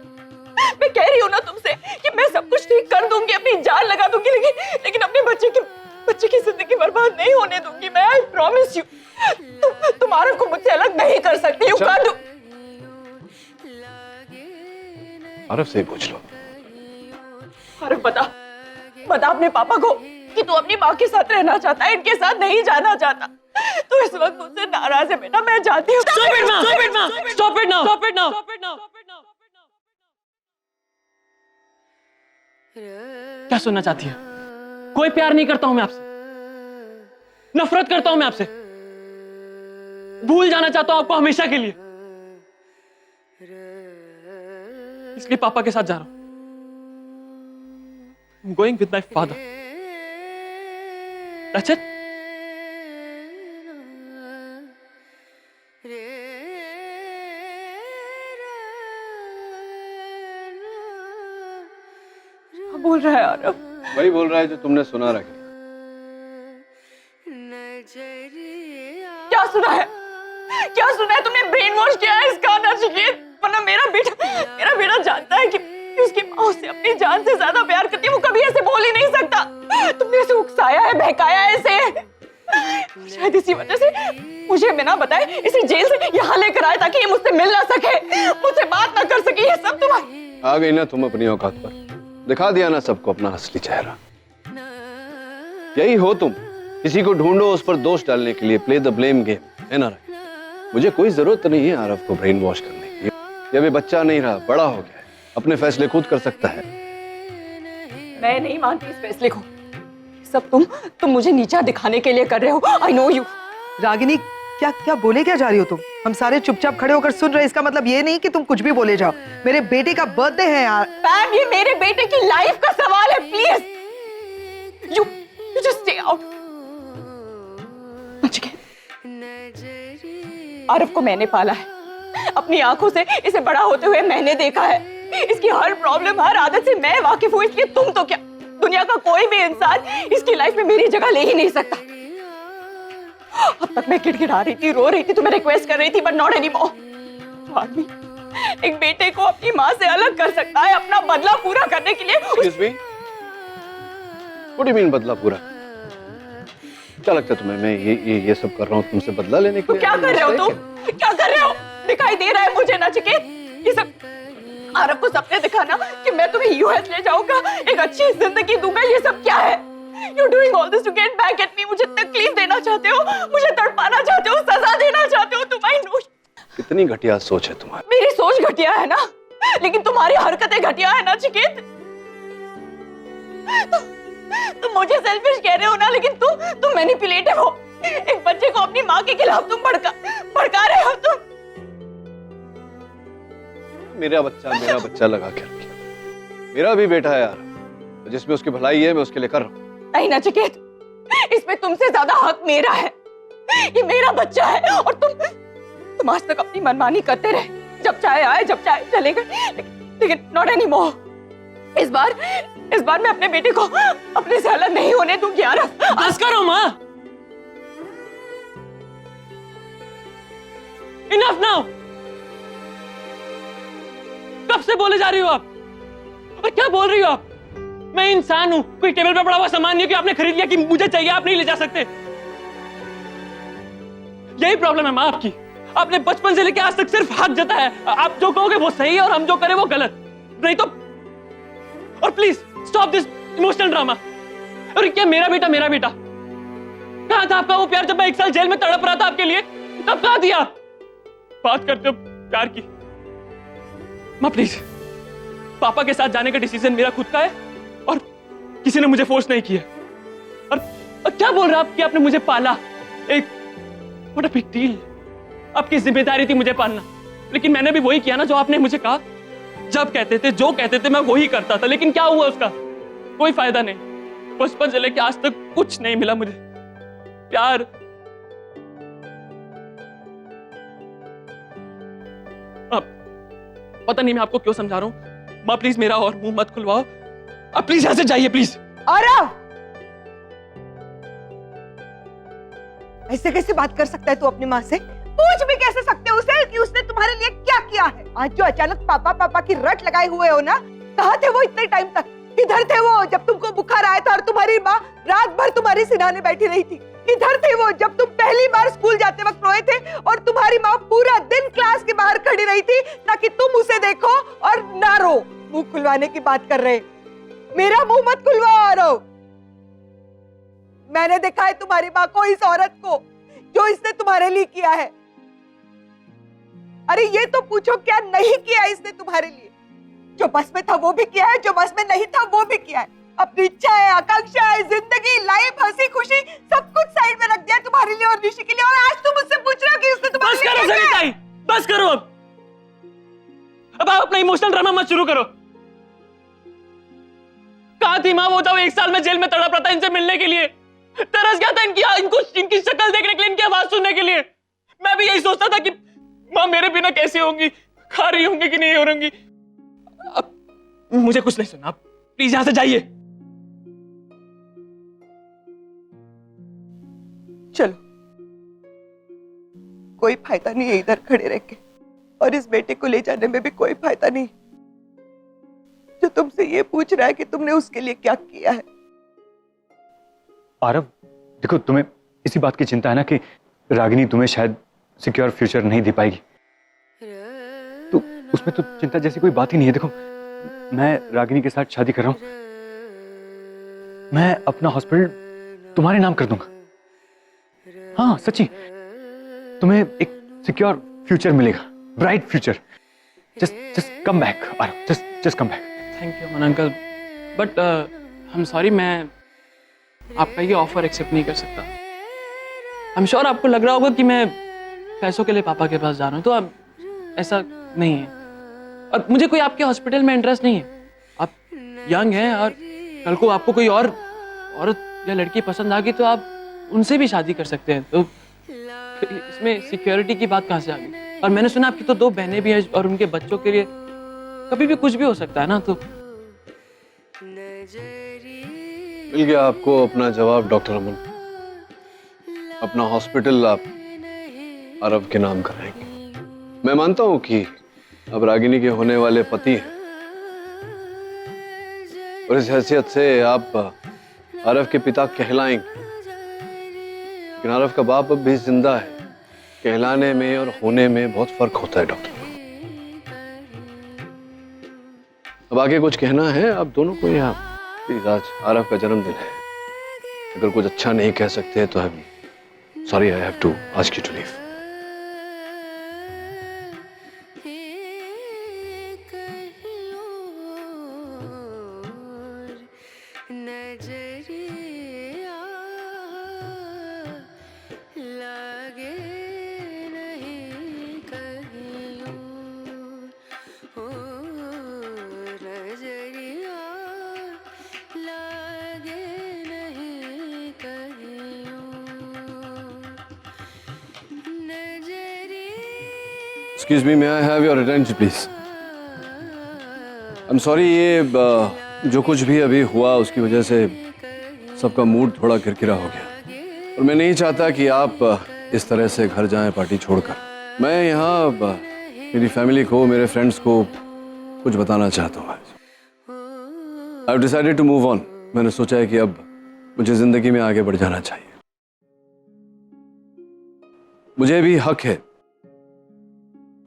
[SPEAKER 2] मैं कह रही हूँ ना तुमसे कि मैं सब कुछ ठीक कर दूंगी, अपनी जान लगा दूंगी, लेकिन अपने बच्चे की जिंदगी बर्बाद नहीं होने दूंगी मैं। I promise you. तुम आरव को मुझसे अलग नहीं कर सकती।
[SPEAKER 5] आरव से पूछ लो।
[SPEAKER 2] आरव बता अपने पापा को कि तू अपनी माँ के साथ रहना चाहता है, इनके साथ नहीं जाना चाहता। तू इस वक्त मुझसे नाराज है बेटा, मैं जानती हूँ।
[SPEAKER 14] Stop it now. क्या सुनना चाहती है? कोई प्यार नहीं करता हूं मैं आपसे, नफरत करता हूं मैं आपसे, भूल जाना चाहता हूं आपको हमेशा के लिए, इसलिए पापा के साथ जा रहा हूं। I'm going with my father. That's it.
[SPEAKER 2] बोल रहा है आरव?
[SPEAKER 5] वही बोल रहा है जो तुमने सुना रखा।
[SPEAKER 2] क्या सुना है तुमने? ब्रेन वॉश किया है इसका नचिकेत, वरना मेरा बेटा जानता है कि उसकी माँ उससे अपनी जान से ज्यादा प्यार करती है। वो कभी ऐसे बोल ही नहीं सकता। तुमने इसे उकसाया है, बहकाया है इसे। शायद इसी वजह से मुझे बिना बताए इसे जेल से यहाँ लेकर आए ताकि ये मुझसे मिल ना सके, मुझसे बात ना कर सके। ये सब तुम्हारी।
[SPEAKER 5] आ गई ना तुम अपनी औकात पर, दिखा दिया ना सबको अपना असली चेहरा। यही हो तुम, किसी को ढूंढो उस पर दोष डालने के लिए, प्ले द ब्लेम गेम, है ना? मुझे कोई जरूरत नहीं है आरव को ब्रेन वॉश करने की। ये अभी बच्चा नहीं रहा, बड़ा हो गया है, अपने फैसले खुद कर सकता है।
[SPEAKER 2] मैं नहीं मानती इस फैसले को। सब तुम मुझे नीचा दिखाने के लिए कर रहे हो। आई नो यू।
[SPEAKER 3] रागिनी क्या बोले क्या जा रही हो तुम? हम सारे चुपचाप खड़े होकर सुन रहे। इसका मतलब ये नहीं कि तुम कुछ भी बोले जाओ। मेरे बेटे का बर्थडे है यार।
[SPEAKER 2] पैम, ये मेरे बेटे की लाइफ का सवाल है। Please you just stay out. Aarav को मैंने पाला है, अपनी आंखों से इसे बड़ा होते हुए मैंने देखा है। इसकी हर प्रॉब्लम, हर आदत से मैं वाकिफ हूँ, इसलिए तुम तो क्या, दुनिया का कोई भी इंसान इसकी लाइफ में मेरी जगह ले ही नहीं सकता। अब तक मैं गिड़गिड़ा रही थी, रो रही थी, तुम्हें रिक्वेस्ट कर रही थी, बट नॉट एनी मोर। जो आदमी एक बेटे को अपनी माँ से अलग कर सकता है अपना बदला पूरा करने के लिए।
[SPEAKER 5] Excuse me? What do you mean बदला पूरा? क्या लगता है तुम्हें मैं ये सब कर रहा हूँ तुमसे बदला लेने के लिए?
[SPEAKER 2] क्या कर रहे हो तुम? क्या कर रहे हो? दिखाई दे रहा है मुझे नचिकेत, ये सब आरव को सपने दिखाना कि मैं तुम्हें यूएस ले जाऊंगा, एक अच्छी जिंदगी दूंगा, ये सब क्या है? You're doing all this to get back at me. मुझे तकलीफ देना चाहते हो, मुझे तड़पाना चाहते हो, सजा देना चाहते हो. तुम I know.
[SPEAKER 5] कितनी घटिया सोच है तुम्हारी.
[SPEAKER 2] मेरी सोच घटिया है ना, लेकिन तुम्हारी हरकतें घटिया है ना चिकेत. तुम मुझे सेल्फिश कह रहे हो ना, लेकिन तुम मैनिपुलेटिव हो. एक बच्चे को अपनी माँ के खिलाफ तुम भड़का रहे हो तुम.
[SPEAKER 5] मेरा बच्चा लगा के रखिए. मेरा भी बेटा है यार, जिसमें उसकी भलाई है मैं उसके लिए कर रहा हूँ.
[SPEAKER 2] नहीं ना चिकेत, इसमें तुमसे ज्यादा हक मेरा है. ये मेरा बच्चा है और तुम आज तक अपनी मनमानी करते रहे. जब चाहे आए, जब चाहे चले गए, लेकिन नॉट एनी मोर. इस बार मैं अपने बेटे को अपने से अलग नहीं होने दूंगी. आरव,
[SPEAKER 14] बस करो माँ. Enough now. कब से बोले जा रही हो आप? और क्या बोल रही हो आप? मैं इंसान हूं, कोई टेबल पे पड़ा हुआ सामान नहीं कि आपने खरीद लिया कि मुझे चाहिए आप नहीं ले जा सकते. यही प्रॉब्लम है माँ आपकी. आपने बचपन से लेकर आज तक सिर्फ हक जताया है. आप जो कहोगे वो सही है और हम जो करें वो गलत. नहीं तो. और please stop this emotional drama. और क्या मेरा बेटा कहां था आपका वो प्यार जब मैं 1 साल जेल में तड़प रहा था आपके लिए? तब कहां थी आप? बात करते हो प्यार की. माँ प्लीज, पापा के साथ जाने का डिसीजन मेरा खुद का है और किसी ने मुझे फोर्स नहीं किया. और क्या बोल रहे आप कि आपने मुझे पाला? एक व्हाट अ बिग डील. आपकी जिम्मेदारी थी मुझे पालना, लेकिन मैंने भी वही किया ना जो आपने मुझे कहा. जब कहते थे, जो कहते थे मैं वही करता था. लेकिन क्या हुआ उसका? कोई फायदा नहीं. बचपन से लेकर आज तक कुछ नहीं मिला मुझे. प्यार. अब पता नहीं मैं आपको क्यों समझा रहा हूं. माँ प्लीज मेरा और मुंह मत खुलवाओ. अब प्लीज यहां से जाइए प्लीज.
[SPEAKER 3] आरव, ऐसे कैसे बात कर सकता है तू अपनी माँ से? पूछ भी कैसे सकते हो उसे कि उसने तुम्हारे लिए क्या किया है? आज जो अचानक पापा की रट लगाए हुए हो ना, कहाँ थे वो इतने टाइम तक? किधर थे वो जब तुमको बुखार आया था और तुम्हारी माँ रात भर तुम्हारी सिरहाने बैठी रही थी? किधर थे वो जब तुम पहली बार स्कूल जाते वक्त रोए थे और तुम्हारी माँ पूरा दिन क्लास के बाहर खड़ी रही थी ताकि तुम उसे देखो और ना रो? मुंह खुलवाने की बात कर रहे. मेरा मुंह मत खुलवाओ आरव. मैंने देखा है तुम्हारी माँ को, इस औरत को जो इसने तुम्हारे लिए किया है. अरे ये तो पूछो क्या नहीं किया इसने तुम्हारे लिए? जो बस में था वो भी किया है, जो बस में नहीं था वो भी किया है. अपनी इच्छा है, आकांक्षा है, जिंदगी, लाइफ, हंसी खुशी सब कुछ साइड में रख दिया तुम्हारे लिए और ऋषि के लिए. और आज तुम मुझसे पूछ रहे हो कि उसने तुम्हारे लिए क्या किया है?
[SPEAKER 14] बस करो अब आप अपना इमोशनल ड्रामा मत शुरू करो. कहां थी माँ वो जब 1 साल में जेल में तड़प रहा था इनसे मिलने के लिए? तरस गया था इनकी शक्ल देखने के लिए, इनकी आवाज सुनने के लिए. मैं भी यही सोचता था कि माँ मेरे बिना कैसी होंगी, खा रही होंगी कि नहीं हो रही. अब मुझे कुछ नहीं सुना. आप प्लीज यहां से जाइए.
[SPEAKER 3] चलो, कोई फायदा नहीं है इधर खड़े रह के, और इस बेटे को ले जाने में भी कोई फायदा नहीं जो तुमसे ये पूछ रहा है कि तुमने उसके लिए क्या किया है.
[SPEAKER 1] आरव, देखो तुम्हें इसी बात की चिंता है ना कि रागिनी तुम्हें शायद सिक्योर फ्यूचर नहीं दे पाएगी. तो उसमें तो चिंता जैसी कोई बात ही नहीं है. देखो मैं रागिनी के साथ शादी कर रहा हूं. मैं अपना हॉस्पिटल तुम्हारे नाम कर दूंगा. हाँ सच्ची, तुम्हें एक सिक्योर फ्यूचर मिलेगा, bright future. Just come back Aarav, just come back.
[SPEAKER 14] Thank you Aman uncle, but I am sorry, मैं आपका ये ऑफर एक्सेप्ट नहीं कर सकता. आई एम श्योर आपको लग रहा होगा कि मैं पैसों के लिए पापा के पास जा रहा हूँ, तो अब ऐसा नहीं है. और मुझे कोई आपके हॉस्पिटल में इंटरेस्ट नहीं है. आप यंग हैं और कल को आपको कोई और औरत या लड़की पसंद आ गई तो आप उनसे भी शादी कर सकते हैं. तो इसमें सिक्योरिटी की बात कहाँ से आ गई? और मैंने सुना आपकी तो 2 बहनें भी हैं और उनके बच्चों के लिए कभी भी कुछ भी हो सकता है ना. तो
[SPEAKER 5] मिल गया आपको अपना जवाब डॉक्टर अमन. अपना हॉस्पिटल आप आरव के नाम कराएंगे. मैं मानता हूं कि अब रागिनी के होने वाले पति हैं और इस हैसियत से आप आरव के पिता कहलाएंगे. लेकिन आरव का बाप अब भी जिंदा है. कहलाने में और होने में बहुत फर्क होता है डॉक्टर. अब आगे कुछ कहना है आप दोनों को? यहाँ प्लीज, आज आरव का जन्मदिन है. अगर कुछ अच्छा नहीं कह सकते तो sorry, I have to ask you to leave. Excuse me, may I have your attention, please? I'm sorry, ये जो कुछ भी अभी हुआ उसकी वजह से सबका मूड थोड़ा किरकिरा हो गया और मैं नहीं चाहता कि आप इस तरह से घर जाएं पार्टी छोड़कर। मैं यहाँ मेरी फैमिली को, मेरे फ्रेंड्स को कुछ बताना चाहता हूँ। I have decided to move on. मैंने सोचा है कि अब मुझे जिंदगी में आगे बढ़ जाना चाहिए। मुझे भी हक है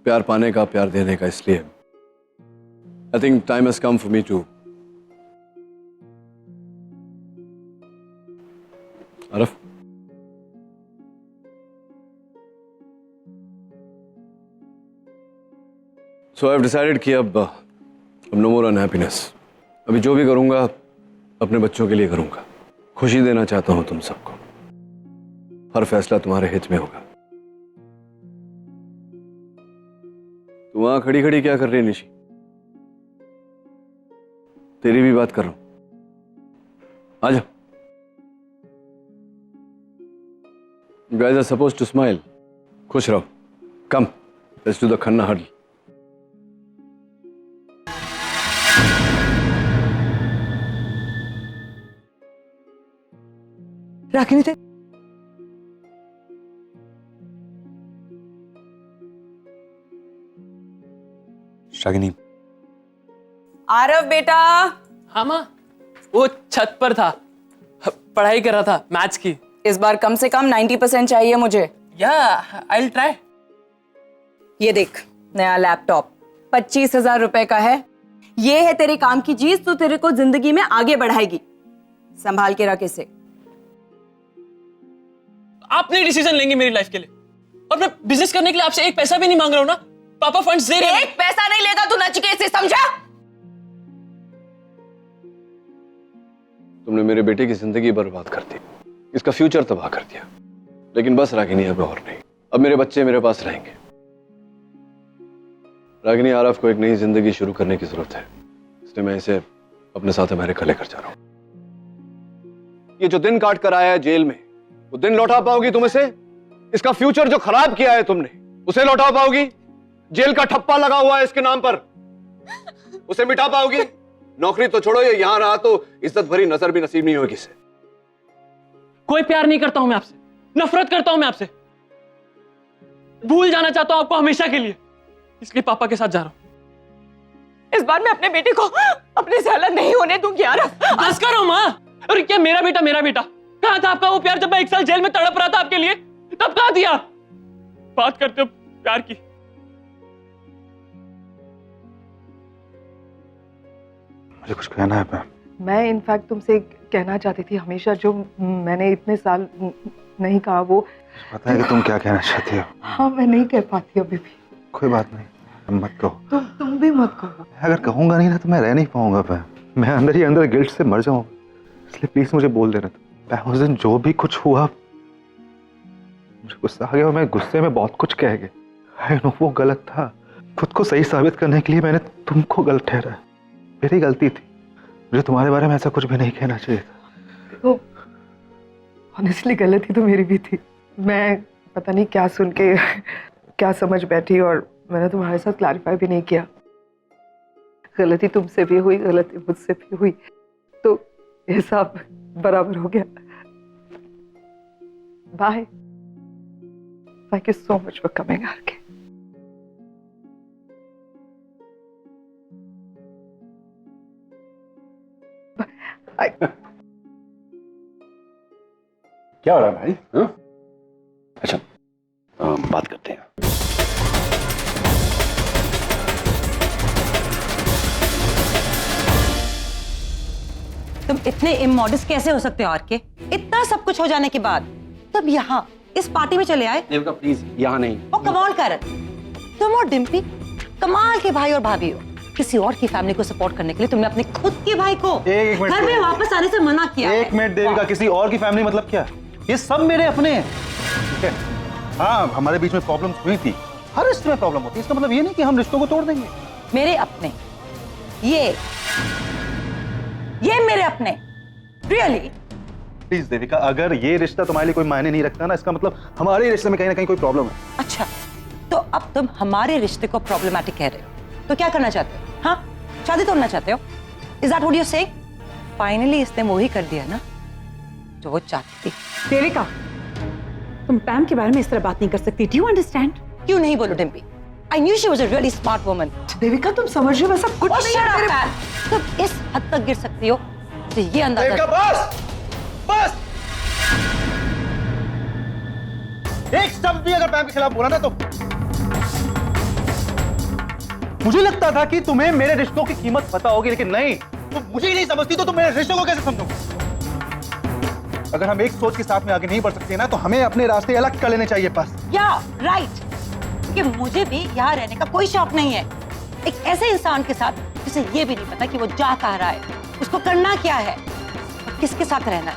[SPEAKER 5] प्यार पाने का, प्यार देने का, इसलिए I think time has come for me too. आरफ, सो आई हैव डिसाइडेड कि अब नो मोर अनहैप्पीनेस। अभी जो भी करूंगा अपने बच्चों के लिए करूंगा। खुशी देना चाहता हूं तुम सबको। हर फैसला तुम्हारे हित में होगा। तू वहां खड़ी खड़ी क्या कर रही है निशी? तेरी भी बात कर रहा हूं। आजा। You guys are supposed to smile. खुश रहो। Come, let's do the Khanna huddle.
[SPEAKER 3] Ragini ते
[SPEAKER 1] रागिनी।
[SPEAKER 2] आरव बेटा।
[SPEAKER 14] हाँ माँ, वो छत पर था, पढ़ाई कर रहा था मैथ्स की।
[SPEAKER 2] इस बार कम से कम 90% चाहिए मुझे।
[SPEAKER 14] या आई विल ट्राई।
[SPEAKER 2] ये देख, नया लैपटॉप 25,000 रुपए का है। ये है तेरे काम की चीज, तो तेरे को जिंदगी में आगे बढ़ाएगी। संभाल के रख इसे।
[SPEAKER 14] आप नहीं डिसीजन लेंगे मेरी लाइफ के लिए, और मैं बिजनेस करने के लिए आपसे एक पैसा भी नहीं मांग रहा हूं ना। पापा फंड्स दे रहे हैं।
[SPEAKER 2] एक पैसा नहीं लेगा तू नचिकेत से, समझा?
[SPEAKER 5] तुमने मेरे बेटे की जिंदगी बर्बाद कर दी, इसका फ्यूचर तबाह कर दिया। लेकिन बस रागिनी, अब और नहीं। अब मेरे बच्चे मेरे पास रहेंगे। रागिनी, आरफ को एक नई जिंदगी शुरू करने की जरूरत है, इसलिए मैं इसे अपने साथ अमेरिका लेकर जा रहा हूं। ये जो दिन काट कर आया है जेल में, वो दिन लौटा पाओगी तुम इसे? इसका फ्यूचर जो खराब किया है तुमने, उसे लौटा पाओगी? जेल का ठप्पा लगा हुआ है इसके नाम पर, उसे मिटा पाओगी? नौकरी तो छोड़ो, ये यहां रहा तो इज्जत भरी नजर भी नसीब नहीं होगी इसे।
[SPEAKER 14] कोई प्यार नहीं करता हूं मैं आपसे, नफरत करता हूं मैं आपसे। भूल जाना चाहता हूं आपको हमेशा के लिए, इसलिए पापा के साथ जा रहा हूं।
[SPEAKER 2] इस बार मैं अपने बेटे को अपने से अलग नहीं होने दूंगी आरव।
[SPEAKER 14] बस करो माँ। अरे क्या मेरा बेटा कहां था आपका वो प्यार जब मैं 1 साल जेल में तड़प रहा था आपके लिए? तब कहां थी आप? बात करते हो प्यार की।
[SPEAKER 9] मुझे कुछ कहना है।
[SPEAKER 15] मैं इनफैक्ट तुमसे कहना चाहती थी हमेशा, जो मैंने इतने साल नहीं कहा, वो
[SPEAKER 9] पता है कि तुम क्या कहना चाहती हो।
[SPEAKER 15] हाँ, मैं नहीं कह पाती अभी भी।
[SPEAKER 9] कोई बात नहीं, तुम मत कहो।
[SPEAKER 15] तुम भी मत कहो।
[SPEAKER 9] अगर कहूंगा नहीं ना तो मैं रह नहीं पाऊंगा। मैं अंदर ही अंदर गिल्ट से मर जाऊंगा, इसलिए प्लीज मुझे बोल देना। उस दिन जो भी कुछ हुआ, मुझे गुस्सा आ गया और मैं गुस्से में बहुत कुछ कह गया। आई नो वो गलत था। खुद को सही साबित करने के लिए मैंने तुमको गलत ठहराया। मेरी गलती थी, मुझे तुम्हारे बारे में ऐसा कुछ भी नहीं कहना चाहिए था।
[SPEAKER 15] तो ऑनेस्टली गलती तो मेरी भी थी। मैं पता नहीं क्या सुन के क्या समझ बैठी, और मैंने तुम्हारे साथ क्लैरिफाई भी नहीं किया। गलती तुमसे भी हुई, गलती मुझसे भी हुई, तो ये सब बराबर हो गया। Bye. Thank you so much for coming RK.
[SPEAKER 7] क्या हो रहा है भाई? हाँ? अच्छा, बात करते हैं।
[SPEAKER 16] तुम इतने इमोडिस्ट कैसे हो सकते हो और के? इतना सब कुछ हो जाने के बाद तब यहाँ इस पार्टी में चले आए?
[SPEAKER 7] देविका प्लीज यहाँ नहीं।
[SPEAKER 16] ओ कमाल कर, तुम और डिम्पी कमाल के भाई और भाभी हो। किसी और की फैमिली को सपोर्ट करने के लिए तुमने अपने खुद के भाई को
[SPEAKER 1] एक मिनट
[SPEAKER 16] घर में वापस आने से मना किया।
[SPEAKER 1] एक मिनट देविका, किसी और की फैमिली मतलब क्या? ये सब मेरे अपने हैं, ठीक है? हाँ, हमारे बीच में प्रॉब्लम्स हुई थी, हर रिश्ते में प्रॉब्लम होती है, इसका मतलब ये नहीं कि हम रिश्तों को तोड़ देंगे।
[SPEAKER 16] मेरे अपने, ये मेरे अपने, रियली?
[SPEAKER 1] प्लीज देविका, अगर ये रिश्ता तुम्हारे लिए कोई मायने नहीं रखता ना, इसका मतलब हमारे रिश्ते में कहीं ना कहीं कोई प्रॉब्लम है।
[SPEAKER 16] अच्छा, तो अब तुम हमारे रिश्ते को प्रॉब्लमैटिक कह रहे हो, तो क्या करना चाहते हो? हाँ, शादी तोड़ना चाहते हो? Is that what you saying? Finally इसने वो ही कर दिया ना जो वो चाहती थी।
[SPEAKER 8] देविका, तुम पैम के बारे में इस तरह बात नहीं कर सकती। Do you understand?
[SPEAKER 16] क्यों नहीं बोलूं Dimpy? I knew she was a really smart woman.
[SPEAKER 15] Devika, तुम समझ रहे हो वैसा कुछ नहीं है मेरे।
[SPEAKER 16] तुम इस हद तक गिर सकती हो तो ये अंदाजा।
[SPEAKER 1] देविका बस, बस। एक शब्द भी अगर पैम के खिलाफ बोला ना तो मुझे लगता था कि तुम्हें मेरे रिश्तों की कीमत पता होगी, लेकिन नहीं, तुम मुझे ही नहीं समझती तो तुम मेरे रिश्तों को कैसे समझोगे? अगर हम एक सोच के साथ में आगे नहीं बढ़ सकते ना तो हमें अपने रास्ते अलग कर लेने चाहिए बस।
[SPEAKER 16] या राइट, कि मुझे भी यहाँ रहने का कोई शौक नहीं है एक ऐसे इंसान के साथ जिसे ये भी नहीं पता कि वो जा कहाँ रहा है, उसको करना क्या है और किसके साथ रहना है।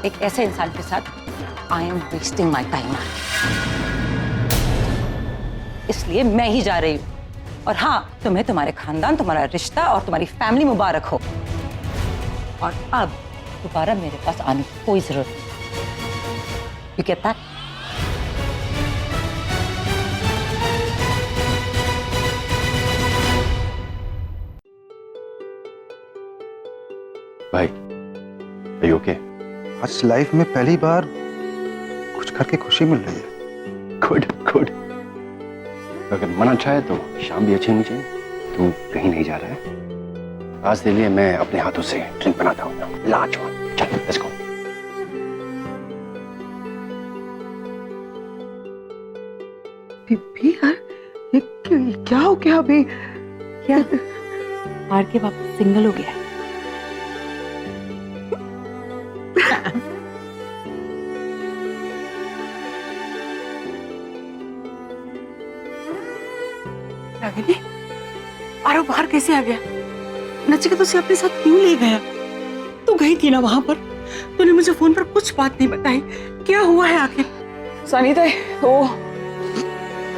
[SPEAKER 16] एक ऐसे इंसान के साथ I am wasting my time, इसलिए मैं ही जा रही हूँ। और हाँ, तुम्हें तुम्हारे खानदान, तुम्हारा रिश्ता और तुम्हारी फैमिली मुबारक हो। और अब दोबारा मेरे पास आने की कोई जरूरत नहीं। You get that?
[SPEAKER 7] भाई, are you okay?
[SPEAKER 9] आज लाइफ में पहली बार कुछ करके खुशी मिल रही है।
[SPEAKER 7] Good good. अगर मन अच्छा है तो शाम भी अच्छी होनी चाहिए। तू कहीं नहीं जा रहा है? आज के लिए मैं अपने हाथों से ड्रिंक बनाता हूँ, लाजवाब। चल, लेट्स गो।
[SPEAKER 15] भी यार, ये क्या हो गया अभी?
[SPEAKER 2] क्या आर के वापस सिंगल हो गया?
[SPEAKER 15] रागिनी, आरव बाहर कैसे आ गया? नचिकेता तो उसे अपने साथ क्यों ले गया? तू गई थी ना वहां पर, तूने मुझे फोन पर कुछ बात नहीं बताई। क्या हुआ है आखिर?
[SPEAKER 2] सनीता, वो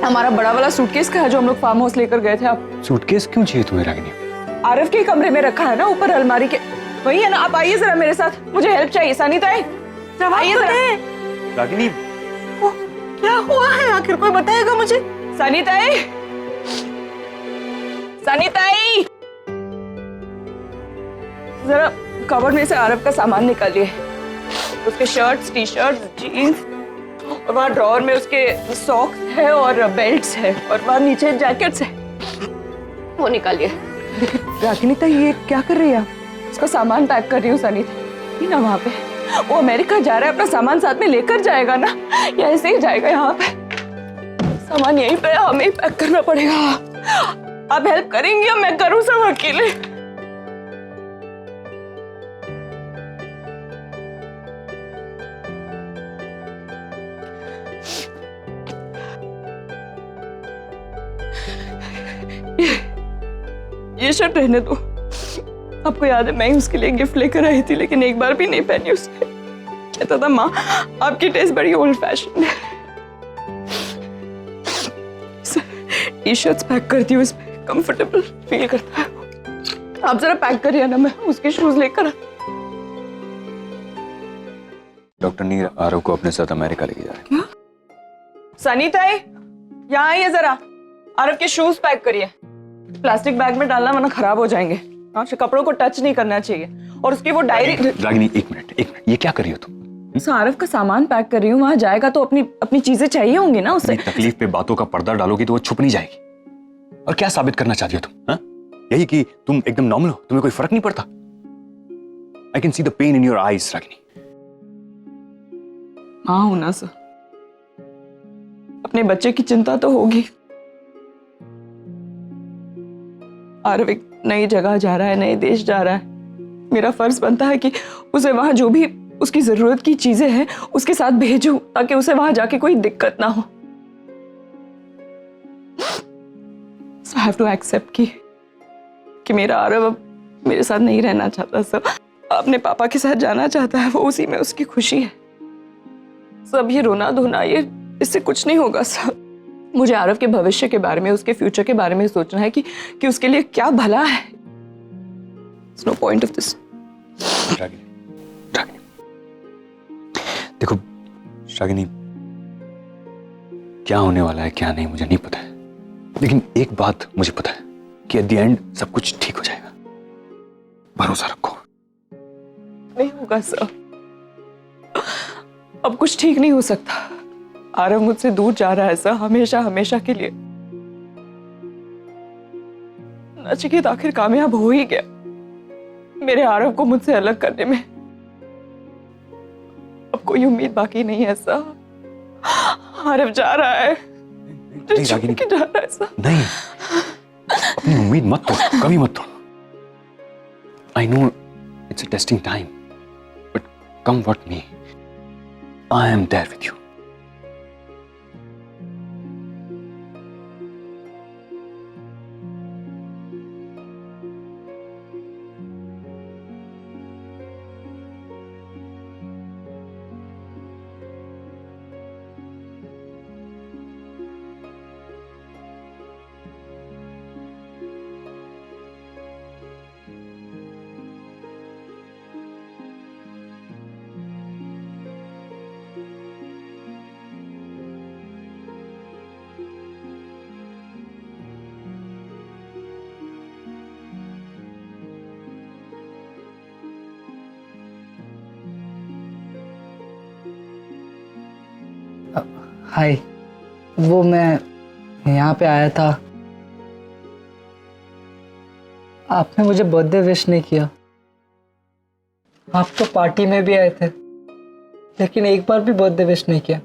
[SPEAKER 2] हमारा बड़ा वाला सूटकेस का है जो हम लोग फार्म हाउस लेकर गए थे। आप
[SPEAKER 7] सूटकेस क्यों चाहिए तुम्हें रागिनी?
[SPEAKER 2] आरव के कमरे में रखा है ना, ऊपर अलमारी के। वही है ना? आप आइए जरा मेरे साथ, मुझे हेल्प चाहिए। सनीता, आइए जरा।
[SPEAKER 1] रागिनी,
[SPEAKER 15] क्या हुआ है आखिर, कोई बताएगा मुझे?
[SPEAKER 2] सनीता, सनीताई, जरा कवर में से आरव का सामान निकालिए। उसके शर्ट्स, टी शर्ट्स, जीन्स, और वहाँ ड्रॉअर में उसके सॉक्स है और बेल्ट्स है, और वहाँ नीचे जैकेट्स है, वो निकालिए।
[SPEAKER 15] रागिनी, ये क्या कर रही है?
[SPEAKER 2] उसका सामान पैक कर रही हूँ सनीता। ना वहाँ पे वो अमेरिका जा रहा है, अपना सामान साथ में लेकर जाएगा ना, या ऐसे ही जाएगा? यहाँ पे सामान यहीं पे हमें पैक करना पड़ेगा। आप हेल्प करेंगी या मैं करूँ सब अकेले? ये शर्ट रहने दो। आपको याद है मैं ही उसके लिए गिफ्ट लेकर आई थी, लेकिन एक बार भी नहीं पहनी उसने। कहता था माँ आपकी टेस्ट बड़ी ओल्ड फैशन है। टी शर्ट्स पैक करती हूँ, इसमें कंफर्टेबल फील करता है। आप जरा पैक करिए ना, मैं उसके शूज लेकर।
[SPEAKER 17] डॉक्टर नीर आरव को अपने साथ अमेरिका लेके जा रहे हैं।
[SPEAKER 2] सनीता, यहाँ आइए जरा। आरव के शूज पैक करिए। प्लास्टिक बैग में डालना वरना खराब हो जाएंगे। हाँ, कपड़ों को टच नहीं करना चाहिए। और उसकी वो डायरी।
[SPEAKER 17] रागिनी, एक मिनट, ये क्या कर रही हो तुम?
[SPEAKER 2] आरव का सामान पैक कर रही हूँ, वहां जाएगा तो अपनी चीजें चाहिए होंगी ना उसे।
[SPEAKER 17] तकलीफ पे बातों का पर्दा डालोगी तो वो छुप नहीं जाएगी। और क्या साबित करना चाहती हो तुम? हाँ? यही कि तुम एकदम नॉर्मल हो, तुम्हें कोई फर्क नहीं पड़ता। I can see the pain in your eyes Ragini.
[SPEAKER 2] हाँ हूं ना सर, अपने बच्चे की चिंता तो होगी। आरव एक नई जगह जा रहा है, नए देश जा रहा है, मेरा फर्ज बनता है कि उसे वहां जो भी उसकी जरूरत की चीजें हैं उसके साथ भेजूं, ताकि उसे वहां जाके कोई दिक्कत ना हो। So I have to accept कि मेरा आरव अब मेरे साथ नहीं रहना चाहता, सब अपने पापा के साथ जाना चाहता है, वो उसी में उसकी खुशी है। सब ये रोना धोना, ये इससे कुछ नहीं होगा सब। मुझे आरव के भविष्य के बारे में, उसके फ्यूचर के बारे में सोचना है कि उसके लिए क्या भला है। There's no point of this.
[SPEAKER 17] देखो रागिनी, क्या होने वाला है क्या नहीं मुझे नहीं पता है, लेकिन एक बात मुझे पता है कि एट द एंड सब कुछ ठीक हो जाएगा। भरोसा रखो।
[SPEAKER 2] नहीं होगा सर, अब कुछ ठीक नहीं हो सकता। आरव मुझसे दूर जा रहा है सर, हमेशा हमेशा के लिए। नचिकेत आखिर कामयाब हो ही गया मेरे आरव को मुझसे अलग करने में। अब कोई उम्मीद बाकी नहीं है सर। आरव जा रहा है,
[SPEAKER 17] नहीं रागिनी,
[SPEAKER 2] जा रहा है सर।
[SPEAKER 17] नहीं, अपनी उम्मीद मत तोड़, कभी मत तोड़। I know it's a testing time, but come what may, I am there with you.
[SPEAKER 11] हाय, वो मैं यहाँ पे आया था, आपने मुझे बर्थडे विश नहीं किया। आप तो पार्टी में भी आए थे, लेकिन एक बार भी बर्थडे विश नहीं किया।